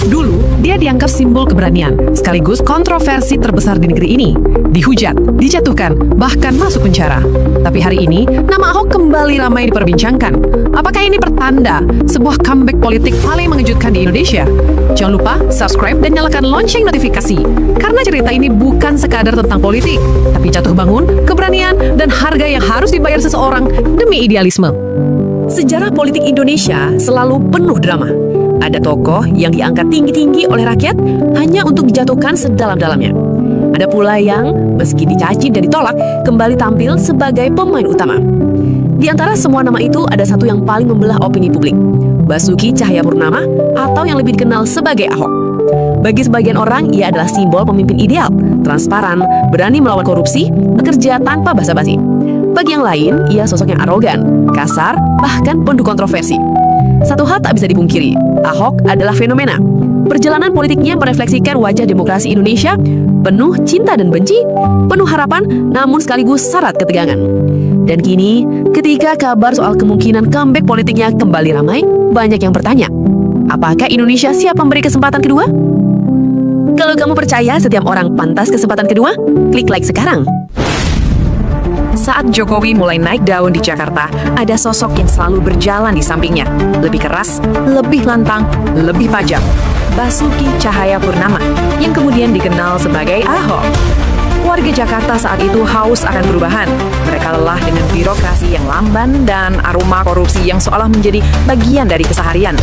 Dulu, dia dianggap simbol keberanian, sekaligus kontroversi terbesar di negeri ini. Dihujat, dijatuhkan, bahkan masuk penjara. Tapi hari ini, nama Ahok kembali ramai diperbincangkan. Apakah ini pertanda sebuah comeback politik paling mengejutkan di Indonesia? Jangan lupa subscribe dan nyalakan lonceng notifikasi. Karena cerita ini bukan sekadar tentang politik, tapi jatuh bangun, keberanian, dan harga yang harus dibayar seseorang demi idealisme. Sejarah politik Indonesia selalu penuh drama. Ada tokoh yang diangkat tinggi-tinggi oleh rakyat hanya untuk dijatuhkan sedalam-dalamnya. Ada pula yang, meski dicaci dan ditolak, kembali tampil sebagai pemain utama. Di antara semua nama itu, ada satu yang paling membelah opini publik. Basuki Cahayapurnama, atau yang lebih dikenal sebagai Ahok. Bagi sebagian orang, ia adalah simbol pemimpin ideal, transparan, berani melawan korupsi, bekerja tanpa basa-basi. Bagi yang lain, ia sosok yang arogan, kasar, bahkan penuh kontroversi. Satu hal tak bisa dipungkiri, Ahok adalah fenomena. Perjalanan politiknya merefleksikan wajah demokrasi Indonesia, penuh cinta dan benci, penuh harapan, namun sekaligus syarat ketegangan. Dan kini, ketika kabar soal kemungkinan comeback politiknya kembali ramai, banyak yang bertanya, apakah Indonesia siap memberi kesempatan kedua? Kalau kamu percaya setiap orang pantas kesempatan kedua, klik like sekarang. Saat Jokowi mulai naik daun di Jakarta, ada sosok yang selalu berjalan di sampingnya. Lebih keras, lebih lantang, lebih tajam. Basuki Cahayapurnama, yang kemudian dikenal sebagai Ahok. Warga Jakarta saat itu haus akan perubahan. Mereka lelah dengan birokrasi yang lamban dan aroma korupsi yang seolah menjadi bagian dari keseharian.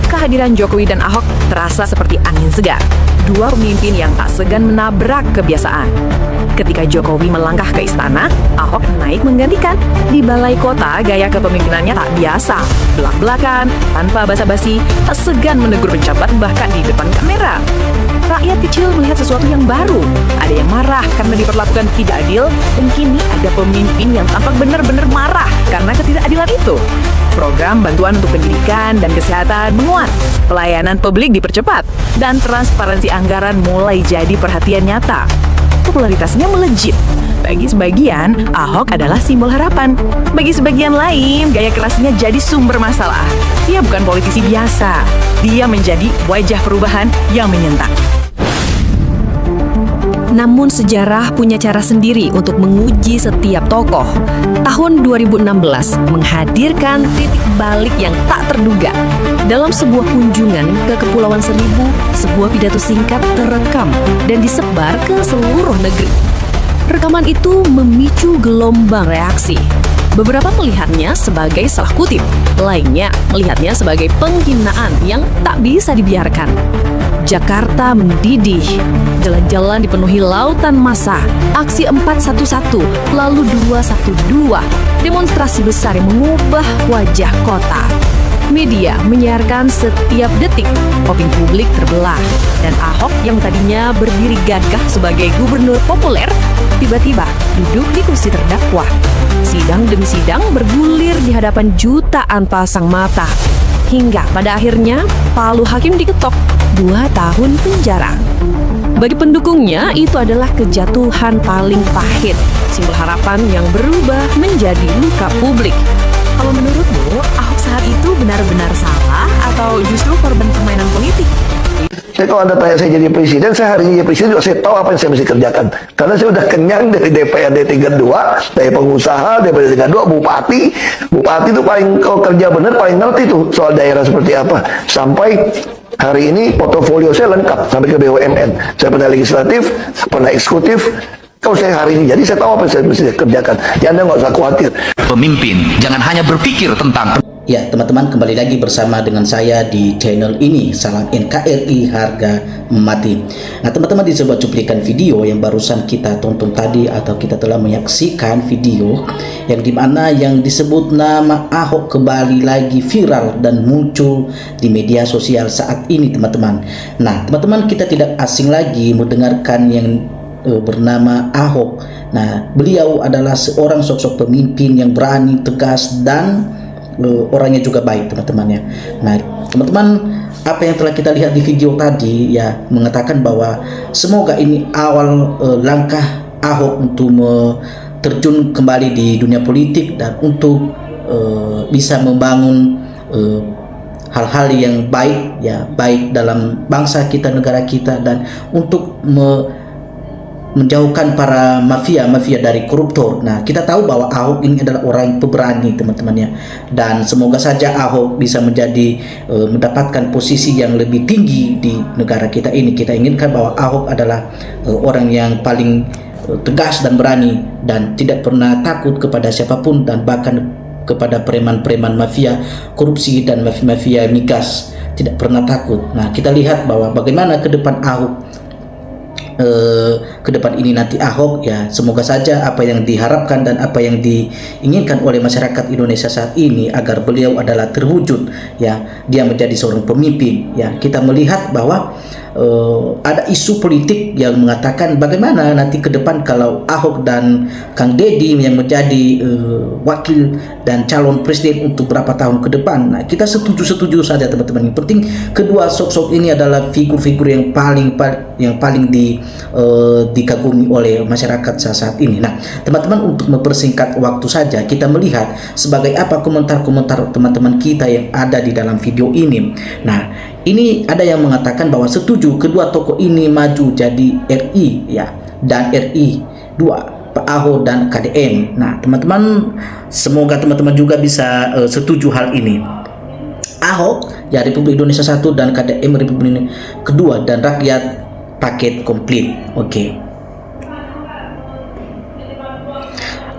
Kehadiran Jokowi dan Ahok terasa seperti angin segar. Dua pemimpin yang tak segan menabrak kebiasaan. Ketika Jokowi melangkah ke istana, Ahok naik menggantikan. Di balai kota, gaya kepemimpinannya tak biasa. Belak-belakan, tanpa basa-basi, tak segan menegur pejabat bahkan di depan kamera. Rakyat kecil melihat sesuatu yang baru. Ada yang marah karena diperlakukan tidak adil, dan kini ada pemimpin yang tampak benar-benar marah karena ketidakadilan itu. Program bantuan untuk pendidikan dan kesehatan menguat, pelayanan publik dipercepat, dan transparansi anggaran mulai jadi perhatian nyata. Popularitasnya melejit. Bagi sebagian, Ahok adalah simbol harapan. Bagi sebagian lain, gaya kerasnya jadi sumber masalah. Dia bukan politisi biasa. Dia menjadi wajah perubahan yang menyentak. Namun sejarah punya cara sendiri untuk menguji setiap tokoh. Tahun 2016 menghadirkan titik balik yang tak terduga. Dalam sebuah kunjungan ke Kepulauan Seribu, sebuah pidato singkat terekam dan disebar ke seluruh negeri. Rekaman itu memicu gelombang reaksi. Beberapa melihatnya sebagai salah kutip, lainnya melihatnya sebagai penghinaan yang tak bisa dibiarkan. Jakarta mendidih, jalan-jalan dipenuhi lautan massa, aksi 411, lalu 212, demonstrasi besar yang mengubah wajah kota. Media menyiarkan setiap detik, opini publik terbelah, dan Ahok yang tadinya berdiri gagah sebagai gubernur populer, tiba-tiba duduk di kursi terdakwa. Sidang demi sidang bergulir di hadapan jutaan pasang mata. Hingga pada akhirnya, palu hakim diketok 2 tahun penjara. Bagi pendukungnya, itu adalah kejatuhan paling pahit, simbol harapan yang berubah menjadi luka publik. Kalau menurutmu, Ahok saat itu benar-benar salah atau justru korban permainan politik? Saya kalau Anda tanya saya jadi presiden, saya hari ini jadi presiden juga saya tahu apa yang saya mesti kerjakan. Karena saya udah kenyang dari DPRD tingkat 2, dari pengusaha, DPRD tingkat 2, bupati. Bupati itu paling, kalau kerja benar paling ngerti tuh soal daerah seperti apa. Sampai hari ini portofolio saya lengkap, sampai ke BUMN. Saya pernah legislatif, pernah eksekutif. Kalau saya hari ini jadi saya tahu apa yang saya mesti kerjakan. Ya Anda nggak usah khawatir. Pemimpin jangan hanya berpikir tentang. Ya teman-teman, kembali lagi bersama dengan saya di channel ini, Salam NKRI Harga Mati. Nah teman-teman, di sebuah cuplikan video yang barusan kita tonton tadi, atau kita telah menyaksikan video yang dimana yang disebut nama Ahok kembali lagi viral dan muncul di media sosial saat ini teman-teman. Nah teman-teman, kita tidak asing lagi mendengarkan yang bernama Ahok. Nah beliau adalah seorang sosok pemimpin yang berani, tegas, dan orangnya juga baik teman-teman ya. Nah teman-teman, apa yang telah kita lihat di video tadi ya, mengatakan bahwa semoga ini awal langkah Ahok untuk terjun kembali di dunia politik dan untuk bisa membangun hal-hal yang baik, ya, baik dalam bangsa kita, negara kita, dan untuk menjauhkan para mafia dari koruptor. Nah, kita tahu bahwa Ahok ini adalah orang yang pemberani, teman-teman ya. Dan semoga saja Ahok bisa menjadi mendapatkan posisi yang lebih tinggi di negara kita ini. Kita inginkan bahwa Ahok adalah orang yang paling tegas dan berani dan tidak pernah takut kepada siapapun, dan bahkan kepada preman-preman mafia korupsi dan mafia migas tidak pernah takut. Nah, kita lihat bahwa bagaimana ke depan Ahok, ke depan ini nanti Ahok, ya, semoga saja apa yang diharapkan dan apa yang diinginkan oleh masyarakat Indonesia saat ini agar beliau adalah terwujud, ya, dia menjadi seorang pemimpin. Ya, kita melihat bahwa ada isu politik yang mengatakan bagaimana nanti ke depan kalau Ahok dan Kang Deddy yang menjadi wakil dan calon presiden untuk berapa tahun ke depan. Nah, kita setuju saja, teman-teman. Yang penting kedua sosok ini adalah figur-figur yang paling dikagumi oleh masyarakat saat ini. Nah, teman-teman, untuk mempersingkat waktu saja, kita melihat sebagai apa komentar-komentar teman-teman kita yang ada di dalam video ini. Nah, ini ada yang mengatakan bahwa setuju kedua tokoh ini maju jadi RI, ya, dan RI 2, Pak Ahok dan KDM. Nah, teman-teman, semoga teman-teman juga bisa setuju hal ini. Ahok, ya, Republik Indonesia 1, dan KDM Republik Indonesia kedua, dan rakyat paket komplit. Oke.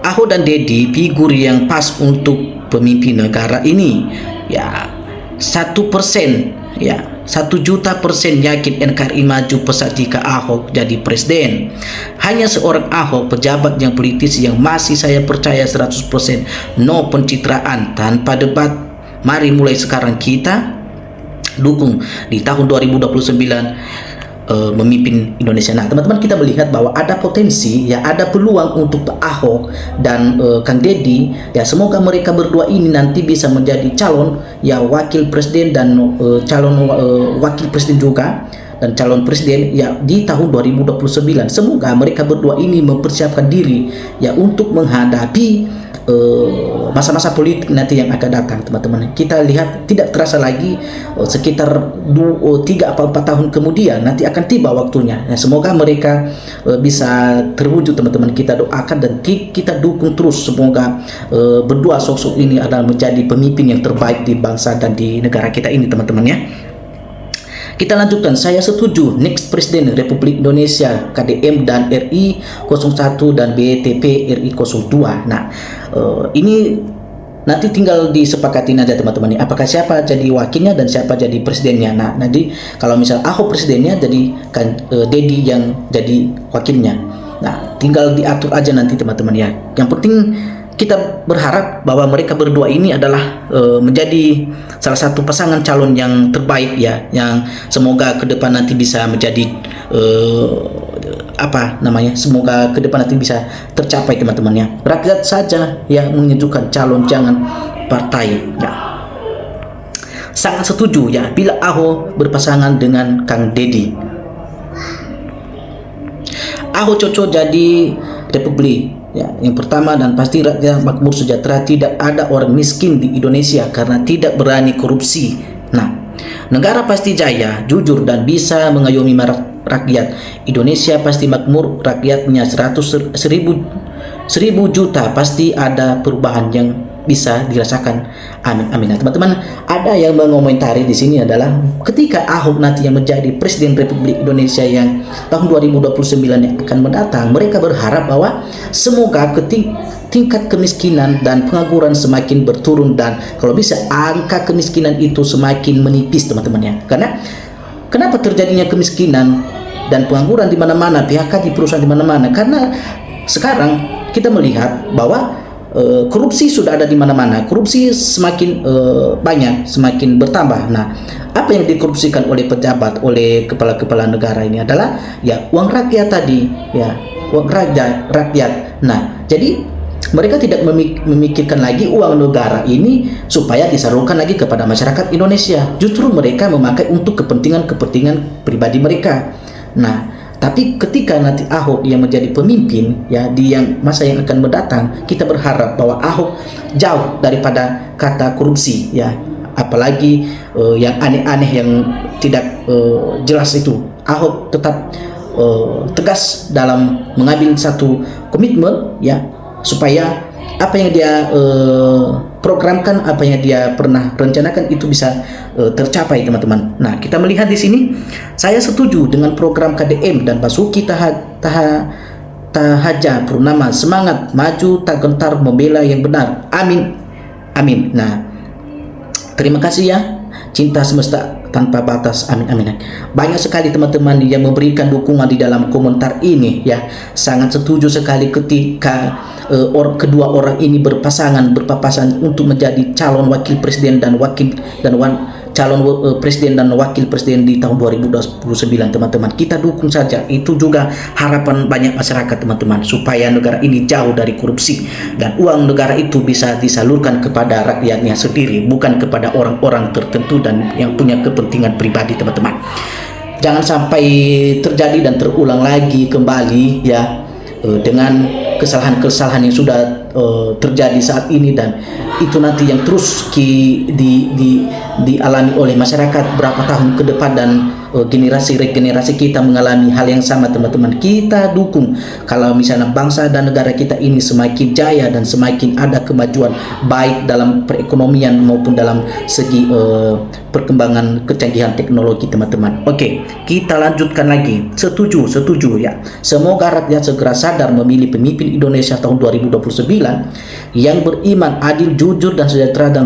Ahok dan Deddy figur yang pas untuk pemimpin negara ini. Ya, 1%, ya, 1.000.000% yakin NKRI maju pesat jika Ahok jadi presiden. Hanya seorang Ahok, pejabat yang politis yang masih saya percaya 100% no pencitraan tanpa debat. Mari mulai sekarang kita dukung di tahun 2029 memimpin Indonesia. Nah, teman-teman, kita melihat bahwa ada potensi, ya, ada peluang untuk Ahok dan Kang Deddy, ya, semoga mereka berdua ini nanti bisa menjadi calon, ya, wakil presiden dan calon wakil presiden juga, dan calon presiden, ya, di tahun 2029. Semoga mereka berdua ini mempersiapkan diri, ya, untuk menghadapi masa-masa politik nanti yang akan datang, teman-teman. Kita lihat tidak terasa lagi sekitar 3 atau 4 tahun kemudian nanti akan tiba waktunya. Ya, semoga mereka bisa terwujud, teman-teman. Kita doakan dan kita dukung terus. Semoga berdua sosok ini adalah menjadi pemimpin yang terbaik di bangsa dan di negara kita ini, teman-teman ya. Kita lanjutkan. Saya setuju next Presiden Republik Indonesia KDM dan RI 01 dan BTP RI 02. Nah, ini nanti tinggal disepakatin aja, teman-teman. Apakah siapa jadi wakilnya dan siapa jadi presidennya. Nah, nanti kalau misal Ahok presidennya, jadi kan Deddy yang jadi wakilnya. Nah, tinggal diatur aja nanti, teman-teman ya. Yang penting kita berharap bahwa mereka berdua ini adalah menjadi salah satu pasangan calon yang terbaik, ya, yang semoga ke depan nanti bisa menjadi semoga ke depan nanti bisa tercapai, teman-teman ya. Rakyat saja yang menentukan calon, jangan partai, ya. Sangat setuju, ya, bila Ahok berpasangan dengan Kang Deddy. Ahok cocok jadi Republik. Ya, yang pertama dan pasti rakyat makmur sejahtera, tidak ada orang miskin di Indonesia karena tidak berani korupsi. Nah, negara pasti jaya, jujur dan bisa mengayomi rakyat. Indonesia pasti makmur, rakyatnya 100.000 juta, pasti ada perubahan yang bisa dirasakan. Amin, amin. Nah, teman-teman, ada yang mengomentari di sini adalah ketika Ahok nanti yang menjadi Presiden Republik Indonesia yang tahun 2029 yang akan mendatang, mereka berharap bahwa semoga tingkat kemiskinan dan pengangguran semakin berturun, dan kalau bisa angka kemiskinan itu semakin menipis, teman-teman ya. Karena kenapa terjadinya kemiskinan dan pengangguran di mana-mana, PHK di perusahaan di mana-mana? Karena sekarang kita melihat bahwa korupsi sudah ada di mana-mana. Korupsi semakin banyak, semakin bertambah. Nah, apa yang dikorupsikan oleh pejabat, oleh kepala-kepala negara ini adalah, ya, uang rakyat tadi, ya, uang rakyat. Nah, jadi mereka tidak memikirkan lagi uang negara ini supaya disalurkan lagi kepada masyarakat Indonesia. Justru mereka memakai untuk kepentingan pribadi mereka. Nah, tapi ketika nanti Ahok yang menjadi pemimpin, ya, di yang masa yang akan mendatang, kita berharap bahwa Ahok jauh daripada kata korupsi, ya. apalagi yang aneh-aneh yang tidak jelas itu. Ahok tetap tegas dalam mengambil satu komitmen ya, supaya apa yang dia programkan, apa yang dia pernah rencanakan itu bisa tercapai, teman-teman. Nah, kita melihat di sini, saya setuju dengan program KDM dan Basuki Tahajapurnama, semangat maju tak gentar membela yang benar. Amin, amin. Nah, terima kasih ya, cinta semesta tanpa batas, amin, amin. Banyak sekali teman-teman yang memberikan dukungan di dalam komentar ini ya. Sangat setuju sekali ketika kedua orang ini berpapasan untuk menjadi calon wakil presiden dan calon presiden dan wakil presiden di tahun 2029, teman-teman. Kita dukung saja. Itu juga harapan banyak masyarakat, teman-teman, supaya negara ini jauh dari korupsi dan uang negara itu bisa disalurkan kepada rakyatnya sendiri, bukan kepada orang-orang tertentu dan yang punya kepentingan pribadi, teman-teman. Jangan sampai terjadi dan terulang lagi kembali ya, dengan kesalahan-kesalahan yang sudah terjadi saat ini, dan itu nanti yang terus dialami oleh masyarakat berapa tahun ke depan, dan generasi kita mengalami hal yang sama, teman-teman. Kita dukung kalau misalnya bangsa dan negara kita ini semakin jaya dan semakin ada kemajuan baik dalam perekonomian maupun dalam segi perkembangan kecanggihan teknologi, teman-teman. Oke, kita lanjutkan lagi. Setuju ya. Semoga rakyat segera sadar memilih pemimpin Indonesia tahun 2029 yang beriman, adil, jujur, dan sejahtera, dan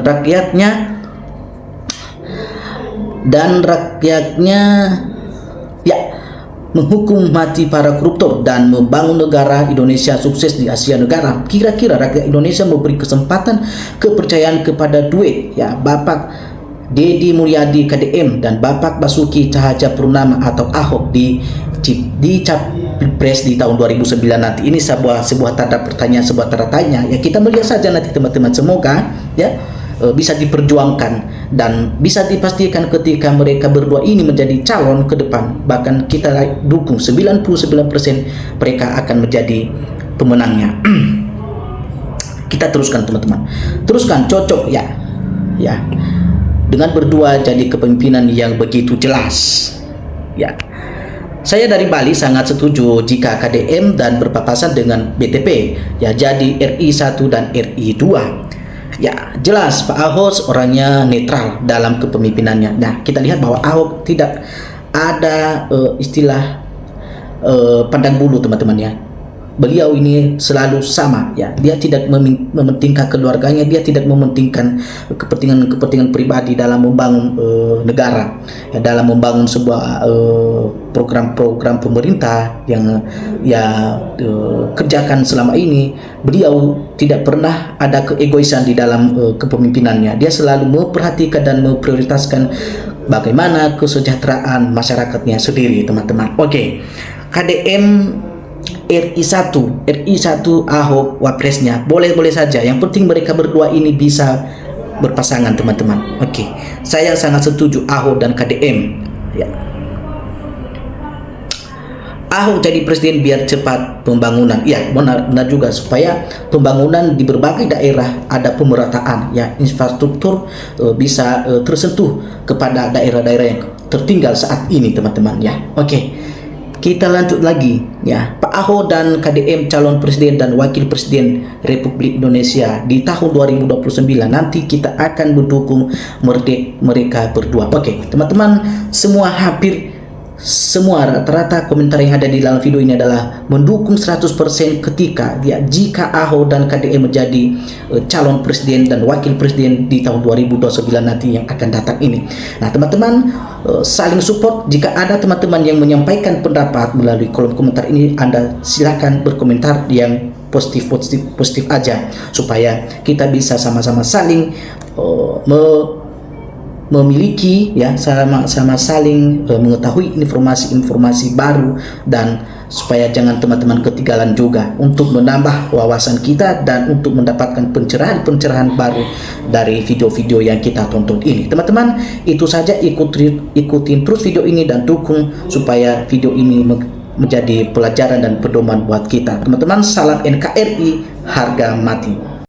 rakyatnya ya menghukum mati para koruptor dan membangun negara Indonesia sukses di Asia Negara. Kira-kira rakyat Indonesia memberi kesempatan kepercayaan kepada duit ya, Bapak Deddy Mulyadi KDM dan Bapak Basuki Tahajapurnama atau Ahok di Capres di tahun 2009 nanti. Ini sebuah tanda pertanyaan, sebuah tanda tanya ya. Kita melihat saja nanti, teman-teman. Semoga ya bisa diperjuangkan dan bisa dipastikan ketika mereka berdua ini menjadi calon ke depan. Bahkan kita dukung 99% mereka akan menjadi pemenangnya. Kita teruskan, teman-teman. Teruskan, cocok ya. Dengan berdua jadi kepemimpinan yang begitu jelas ya. Saya dari Bali sangat setuju jika KDM dan berpapasan dengan BTP ya, jadi RI 1 dan RI 2 ya. Jelas Pak Ahok orangnya netral dalam kepemimpinannya. Nah, kita lihat bahwa Ahok tidak ada istilah pandang bulu, teman-teman ya. Beliau ini selalu sama ya, dia tidak mementingkan keluarganya, dia tidak mementingkan kepentingan pribadi dalam membangun negara ya, dalam membangun sebuah program-program pemerintah yang kerjakan selama ini. Beliau tidak pernah ada keegoisan di dalam kepemimpinannya. Dia selalu memperhatikan dan memprioritaskan bagaimana kesejahteraan masyarakatnya sendiri, teman-teman. Oke, KDM RI 1 Ahok wapresnya boleh saja, yang penting mereka berdua ini bisa berpasangan, teman-teman. Oke, saya sangat setuju Ahok dan KDM ya. Ahok jadi presiden biar cepat pembangunan ya, benar juga, supaya pembangunan di berbagai daerah ada pemerataan ya, infrastruktur bisa tersentuh kepada daerah-daerah yang tertinggal saat ini, teman-teman ya. Oke, kita lanjut lagi ya. Pak Ahok dan KDM calon presiden dan wakil presiden Republik Indonesia di tahun 2029 nanti kita akan mendukung mereka berdua. Oke, teman-teman, hampir semua rata-rata komentar yang ada di dalam video ini adalah mendukung 100% ketika jika Ahok dan KDM menjadi calon presiden dan wakil presiden di tahun 2029 nanti yang akan datang ini. Nah, teman-teman, saling support. Jika ada teman-teman yang menyampaikan pendapat melalui kolom komentar ini, Anda silakan berkomentar yang positif aja, supaya kita bisa sama-sama saling memiliki ya, sama-sama saling mengetahui informasi-informasi baru, dan supaya jangan teman-teman ketinggalan juga untuk menambah wawasan kita dan untuk mendapatkan pencerahan baru dari video-video yang kita tonton ini. Teman-teman, itu saja, ikutin terus video ini dan dukung supaya video ini menjadi pelajaran dan pedoman buat kita. Teman-teman, salam NKRI, harga mati.